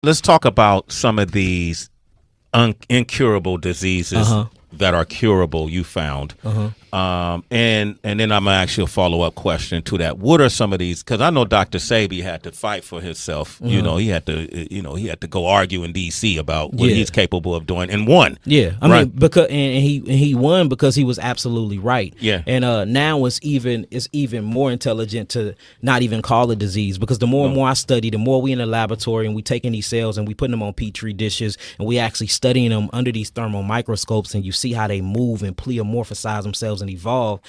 let's talk about some of these incurable diseases that are curable. You found, and then I'm gonna ask you a follow-up question to that. What are some of these? Because I know Dr. Sebi had to fight for himself. You know, he had to go argue in D.C. about what he's capable of doing, and won. Yeah, I mean, because and he won because he was absolutely right. Yeah, and now it's even more intelligent to not even call it disease, because the more and more I study, the more we in the laboratory and we taking these cells and we putting them on petri dishes and we actually studying them under these thermal microscopes, and you see how they move and pleomorphosize themselves and evolve.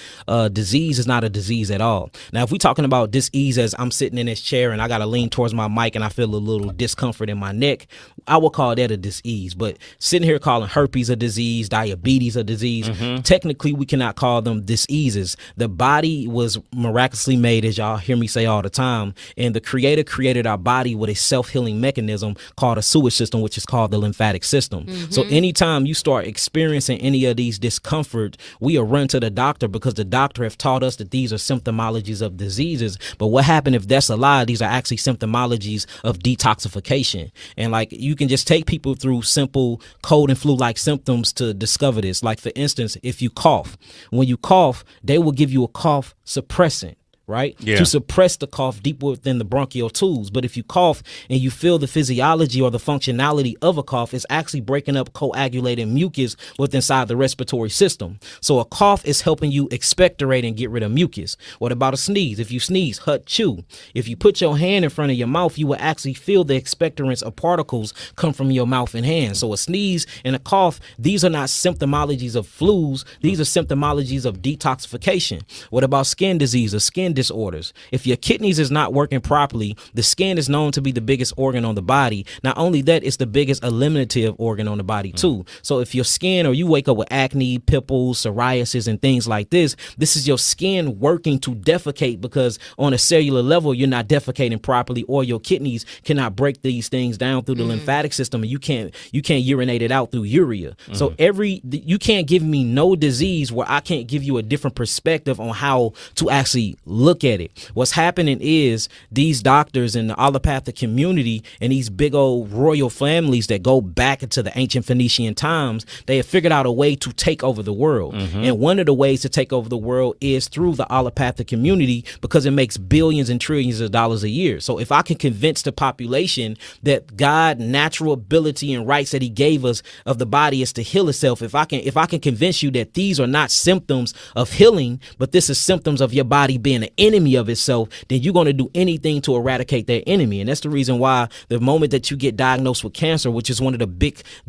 Disease is not a disease at all. Now, if we're talking about disease as I'm sitting in this chair and I got to lean towards my mic and I feel a little discomfort in my neck, I would call that a disease. But sitting here calling herpes a disease, diabetes a disease, technically we cannot call them diseases. The body was miraculously made, as y'all hear me say all the time, and the Creator created our body with a self-healing mechanism called a sewage system, which is called the lymphatic system. So anytime you start experiencing any of these discomfort, we will run to the doctor, because the doctor have taught us that these are symptomologies of diseases. But what happened if that's a lie? These are actually symptomologies of detoxification. And like, you can just take people through simple cold and flu-like symptoms to discover this. Like, for instance, if you cough, when you cough, they will give you a cough suppressant, right? Yeah. To suppress the cough deep within the bronchial tubes. But if you cough and you feel the physiology or the functionality of a cough, it's actually breaking up coagulated mucus within inside the respiratory system. So a cough is helping you expectorate and get rid of mucus. What about a sneeze? If you sneeze, chew. If you put your hand in front of your mouth, you will actually feel the expectorants or particles come from your mouth and hand. So a sneeze and a cough, these are not symptomologies of flus. These are symptomologies of detoxification. What about skin diseases, skin disorders? If your kidneys is not working properly, the skin is known to be the biggest organ on the body. Not only that, it's the biggest eliminative organ on the body too. So if your skin, or you wake up with acne, pimples, psoriasis, and things like this is your skin working to defecate, because on a cellular level, you're not defecating properly, or your kidneys cannot break these things down through the lymphatic system, and you can't urinate it out through urea. So you can't give me no disease where I can't give you a different perspective on how to actually look at it. What's happening is these doctors in the allopathic community and these big old royal families that go back into the ancient Phoenician times, they have figured out a way to take over the world. And one of the ways to take over the world is through the allopathic community, because it makes billions and trillions of dollars a year. So if I can convince the population that God, natural ability and rights that he gave us of the body is to heal itself, if I can convince you that these are not symptoms of healing, but this is symptoms of your body being an enemy of itself, then you're going to do anything to eradicate that enemy. And that's the reason why the moment that you get diagnosed with cancer, which is one of the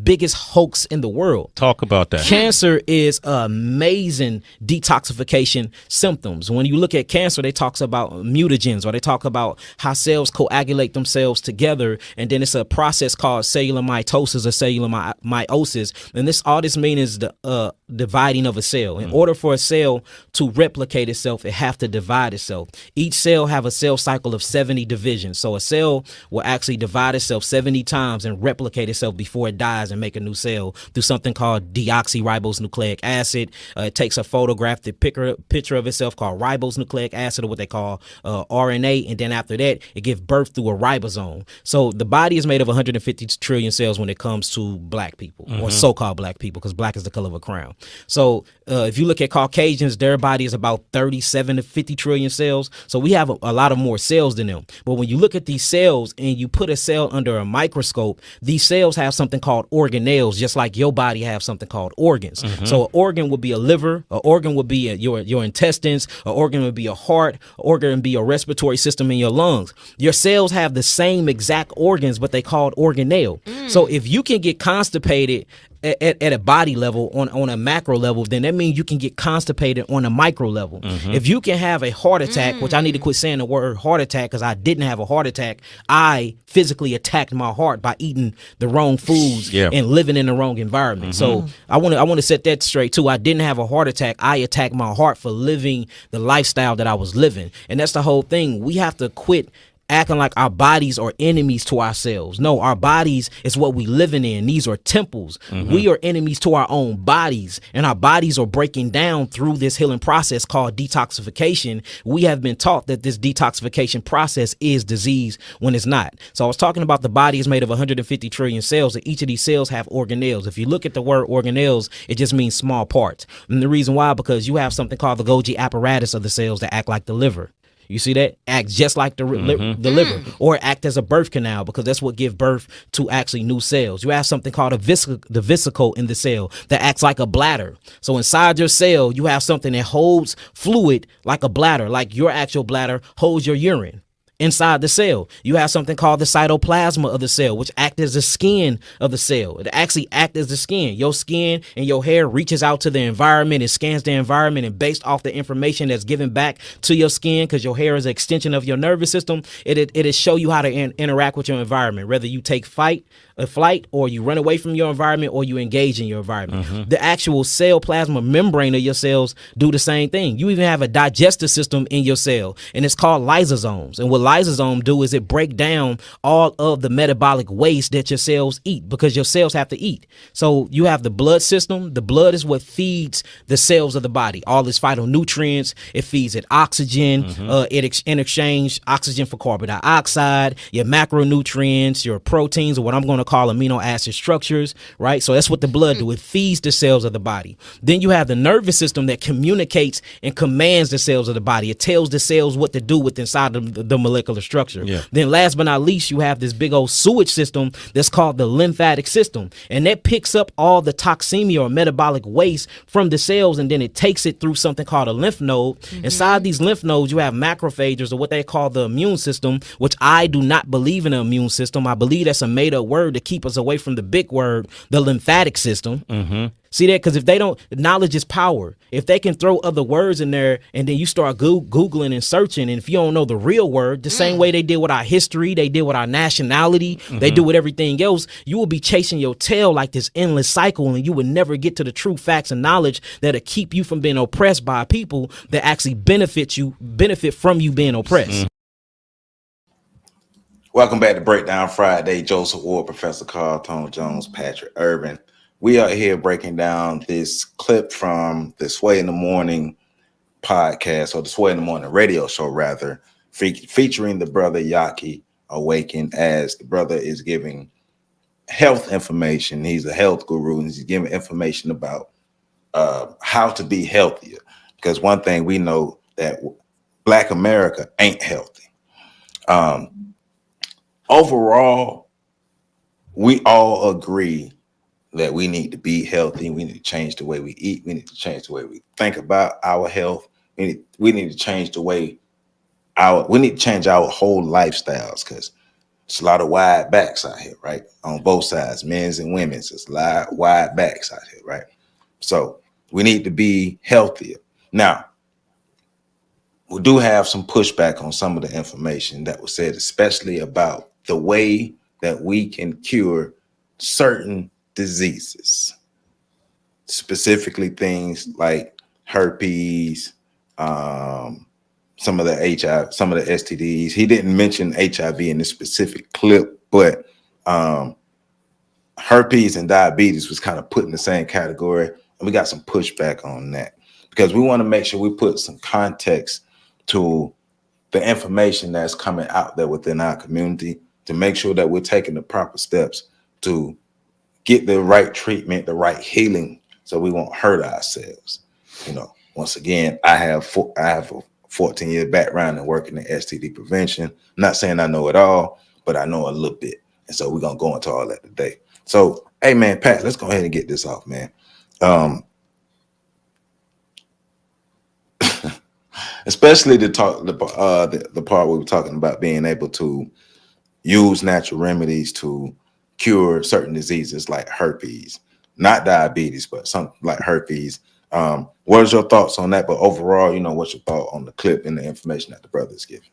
biggest hoax in the world. Talk about that. Cancer is amazing detoxification symptoms. When you look at cancer, they talk about mutagens, or they talk about how cells coagulate themselves together, and then it's a process called cellular mitosis or cellular meiosis. And all this means is the dividing of a cell. In order for a cell to replicate itself, it have to divide itself. Each cell have a cell cycle of 70 divisions. So a cell will actually divide itself 70 times and replicate itself before it dies and make a new cell through something called deoxyribonucleic acid. It takes a photographic picture of itself called ribonucleic acid, or what they call RNA, and then after that, it gives birth through a ribosome. So the body is made of 150 trillion cells when it comes to black people, or so-called black people, because black is the color of a crown. So if you look at Caucasians, their body is about 37 to 50 trillion cells. So we have a lot of more cells than them. But when you look at these cells and you put a cell under a microscope, these cells have something called organelles, just like your body have something called organs. So an organ would be a liver, an organ would be your intestines, an organ would be a heart, an organ would be a respiratory system in your lungs. Your cells have the same exact organs, but they called organelle. So if you can get constipated at a body level, on a macro level, then that means you can get constipated on a micro level. If you can have a heart attack, which I need to quit saying the word heart attack, because I didn't have a heart attack. I physically attacked my heart by eating the wrong foods and living in the wrong environment. So I want to set that straight too. I didn't have a heart attack. I attacked my heart for living the lifestyle that I was living. And that's the whole thing. We have to quit acting like our bodies are enemies to ourselves. No, our bodies is what we living in. These are temples. We are enemies to our own bodies, and our bodies are breaking down through this healing process called detoxification. We have been taught that this detoxification process is disease when it's not. So I was talking about the body is made of 150 trillion cells, and each of these cells have organelles. If you look at the word organelles, it just means small parts. And the reason why, because you have something called the Golgi apparatus of the cells that act like the liver. You see that? Act just like the liver, or act as a birth canal, because that's what give birth to actually new cells. You have something called the vesicle in the cell that acts like a bladder. So inside your cell, you have something that holds fluid like a bladder, like your actual bladder holds your urine. Inside the cell, you have something called the cytoplasma of the cell, which acts as the skin of the cell. It actually acts as the skin. Your skin and your hair reaches out to the environment and scans the environment, and based off the information that's given back to your skin, because your hair is an extension of your nervous system, it'll show you how to interact with your environment, whether you take flight, or you run away from your environment, or you engage in your environment. The actual cell plasma membrane of your cells do the same thing. You even have a digestive system in your cell, and it's called lysosomes. And what lysosomes do is it break down all of the metabolic waste that your cells eat, because your cells have to eat. So you have the blood system. The blood is what feeds the cells of the body, all its phytonutrients. It feeds it oxygen. In exchange, oxygen for carbon dioxide, your macronutrients, your proteins, or what I'm going to call amino acid structures, right? So that's what the blood do. It feeds the cells of the body. Then you have the nervous system that communicates and commands the cells of the body. It tells the cells what to do with inside the molecular structure. Then last but not least, you have this big old sewage system that's called the lymphatic system. And that picks up all the toxemia or metabolic waste from the cells, and then it takes it through something called a lymph node. Inside these lymph nodes, you have macrophages, or what they call the immune system, which I do not believe in an immune system. I believe that's a made up word to keep us away from the big word, the lymphatic system. See that? Because if they don't, knowledge is power. If they can throw other words in there, and then you start Googling and searching, and if you don't know the real word, the same way they did with our history, they did with our nationality, they do with everything else, you will be chasing your tail like this endless cycle, and you would never get to the true facts and knowledge that'll keep you from being oppressed by people that actually benefit from you being oppressed. Welcome back to Breakdown Friday. Joseph Ward, Professor Carl, Tone Jones, Patrick Urban. We are here breaking down this clip from the Sway in the Morning podcast, or the Sway in the Morning radio show, rather, featuring the brother Yaki Awaken, as the brother is giving health information. He's a health guru, and he's giving information about how to be healthier. Because one thing we know, that Black America ain't healthy. Overall, we all agree that we need to be healthy. We need to change the way we eat. We need to change the way we think about our health. We need to change the way we need to change our whole lifestyles, because it's a lot of wide backs out here, right? On both sides, men's and women's. It's a lot of wide backs out here, right? So we need to be healthier. Now, we do have some pushback on some of the information that was said, especially about the way that we can cure certain diseases, specifically things like herpes, some of the HIV, some of the STDs. He didn't mention HIV in this specific clip, but herpes and diabetes was kind of put in the same category, and we got some pushback on that, because we want to make sure we put some context to the information that's coming out there within our community, to make sure that we're taking the proper steps to get the right treatment, the right healing, so we won't hurt ourselves. You know, once again, I have a 14-year background in working in STD prevention. I'm not saying I know it all, but I know a little bit. And so we're going to go into all that today. So, hey, man, Pat, let's go ahead and get this off, man. Especially the part we were talking about being able to use natural remedies to cure certain diseases like herpes, not diabetes, but something like herpes. What is your thoughts on that? But overall, you know, what's your thought on the clip and the information that the brother is giving?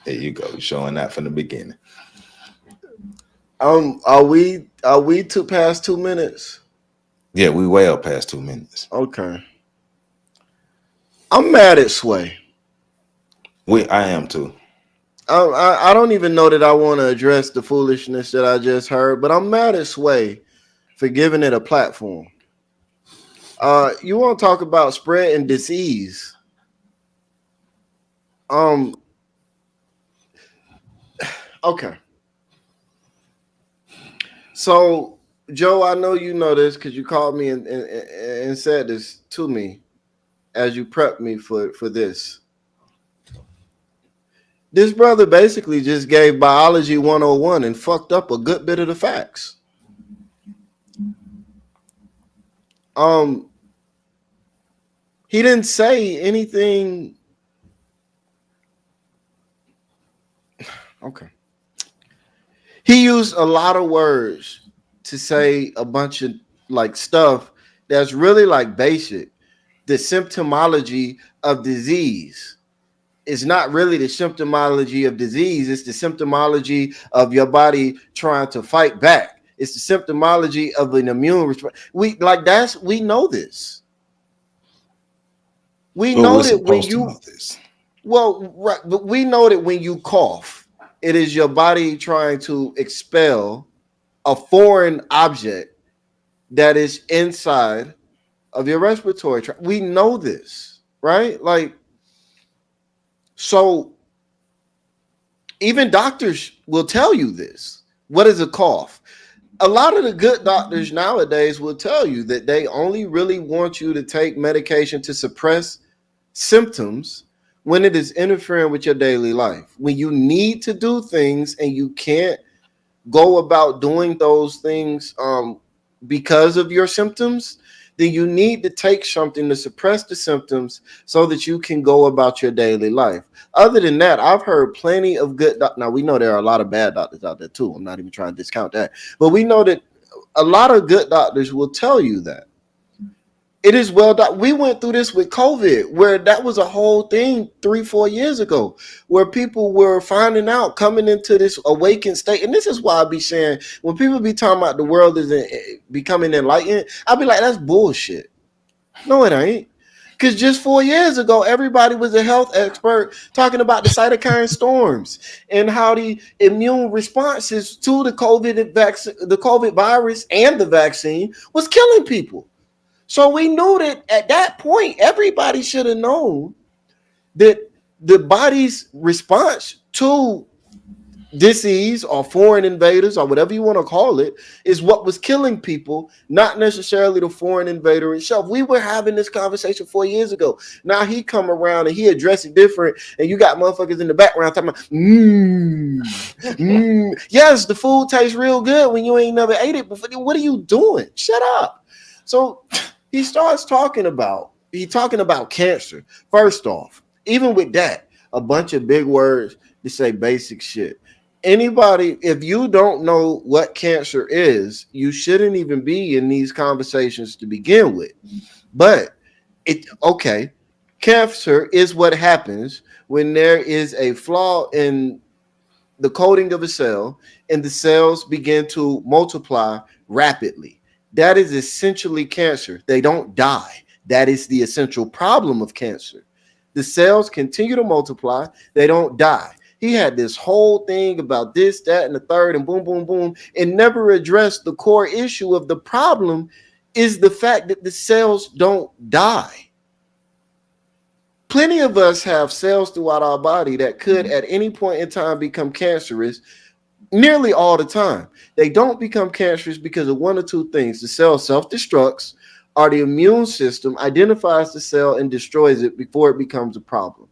There you go, showing that from the beginning. Are we past 2 minutes? Yeah, we well past 2 minutes. Okay. I'm mad at Sway. I am too. I don't even know that I want to address the foolishness that I just heard, but I'm mad at Sway for giving it a platform. You want to talk about spreading disease? Okay. So, Joe, I know you know this because you called me and said this to me as you prepped me for this. This brother basically just gave biology 101 and fucked up a good bit of the facts. He didn't say anything. Okay. He used a lot of words to say a bunch of like stuff that's really like basic. The symptomology of disease is not really the symptomology of disease. It's the symptomology of your body trying to fight back. It's the symptomology of an immune response. We know this. We know that when you know this. Well, right, but we know that when you cough, it is your body trying to expel a foreign object that is inside of your respiratory tract. We know this, right? Like, so even doctors will tell you this. What is a cough? A lot of the good doctors nowadays will tell you that they only really want you to take medication to suppress symptoms when it is interfering with your daily life. When you need to do things and you can't go about doing those things because of your symptoms, then you need to take something to suppress the symptoms so that you can go about your daily life. Other than that, I've heard plenty of good doctors. Now, we know there are a lot of bad doctors out there too. I'm not even trying to discount that. But we know that a lot of good doctors will tell you that. It is well done. We went through this with COVID, where that was a whole thing 3-4 years ago, where people were finding out, coming into this awakened state. And this is why I be saying, when people be talking about the world is becoming enlightened, I'll be like, that's bullshit. No, it ain't. Because just 4 years ago, everybody was a health expert talking about the cytokine storms and how the immune responses to the COVID virus and the vaccine was killing people. So we knew that at that point, everybody should have known that the body's response to disease or foreign invaders or whatever you want to call it is what was killing people, not necessarily the foreign invader itself. We were having this conversation 4 years ago. Now he come around and he addressed it different, and you got motherfuckers in the background talking about, yes, the food tastes real good when you ain't never ate it before. What are you doing? Shut up. So he starts talking about cancer. First off, even with that, a bunch of big words to say basic shit. Anybody, if you don't know what cancer is, you shouldn't even be in these conversations to begin with. But cancer is what happens when there is a flaw in the coding of a cell and the cells begin to multiply rapidly. That is essentially cancer. They don't die. That is the essential problem of cancer. The cells continue to multiply. They don't die. He had this whole thing about this, that, and the third, and boom, boom, boom, and never addressed the core issue of the problem is the fact that the cells don't die. Plenty of us have cells throughout our body that could at any point in time become cancerous. Nearly all the time. They don't become cancerous because of one or two things. The cell self-destructs, or the immune system identifies the cell and destroys it before it becomes a problem.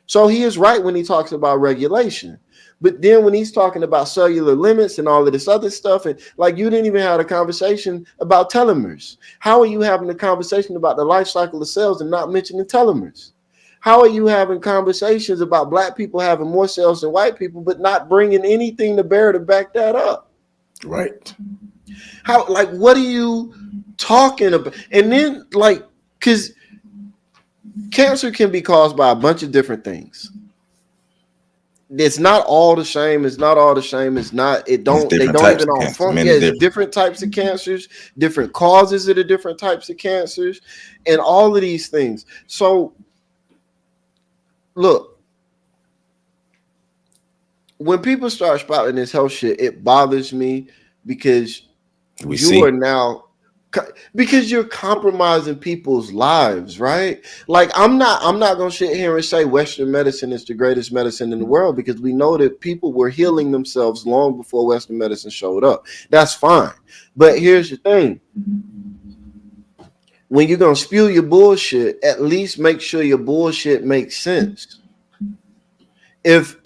So he is right when he talks about regulation. But then when he's talking about cellular limits and all of this other stuff, and like you didn't even have a conversation about telomeres. How are you having a conversation about the life cycle of cells and not mentioning telomeres? How are you having conversations about black people having more cells than white people, but not bringing anything to bear to back that up? Right. How, like, what are you talking about? And then, like, because cancer can be caused by a bunch of different things. It's not all the same. It's not all the same. It's not. They don't even all function. Yeah, it's different types of cancers, different causes of the different types of cancers, and all of these things. So look, when people start spouting this health shit, it bothers me because are now, because you're compromising people's lives, right? Like I'm not gonna sit here and say Western medicine is the greatest medicine in the world, because we know that people were healing themselves long before Western medicine showed up. That's fine. But here's the thing. When you're gonna spew your bullshit, at least make sure your bullshit makes sense. If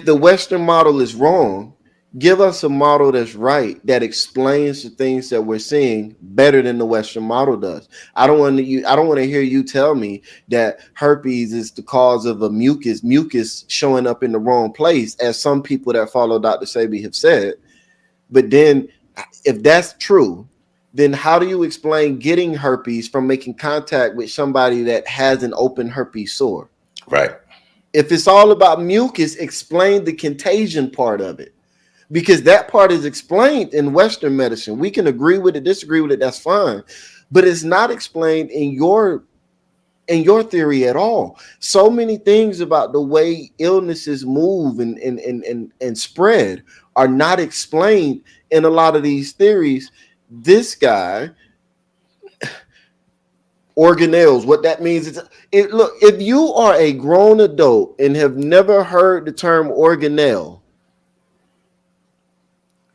the Western model is wrong, give us a model that's right, that explains the things that we're seeing better than the Western model does. I don't want to hear you tell me that herpes is the cause of a mucus showing up in the wrong place, as some people that follow Dr. Sebi have said. But then, if that's true, then how do you explain getting herpes from making contact with somebody that has an open herpes sore? Right. If it's all about mucus, explain the contagion part of it, because that part is explained in Western medicine. We can agree with it, disagree with it, that's fine, but it's not explained in your theory at all. So many things about the way illnesses move and spread are not explained in a lot of these theories. This guy, organelles, what that means is, look, if you are a grown adult and have never heard the term organelle,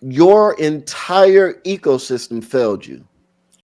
your entire ecosystem failed you.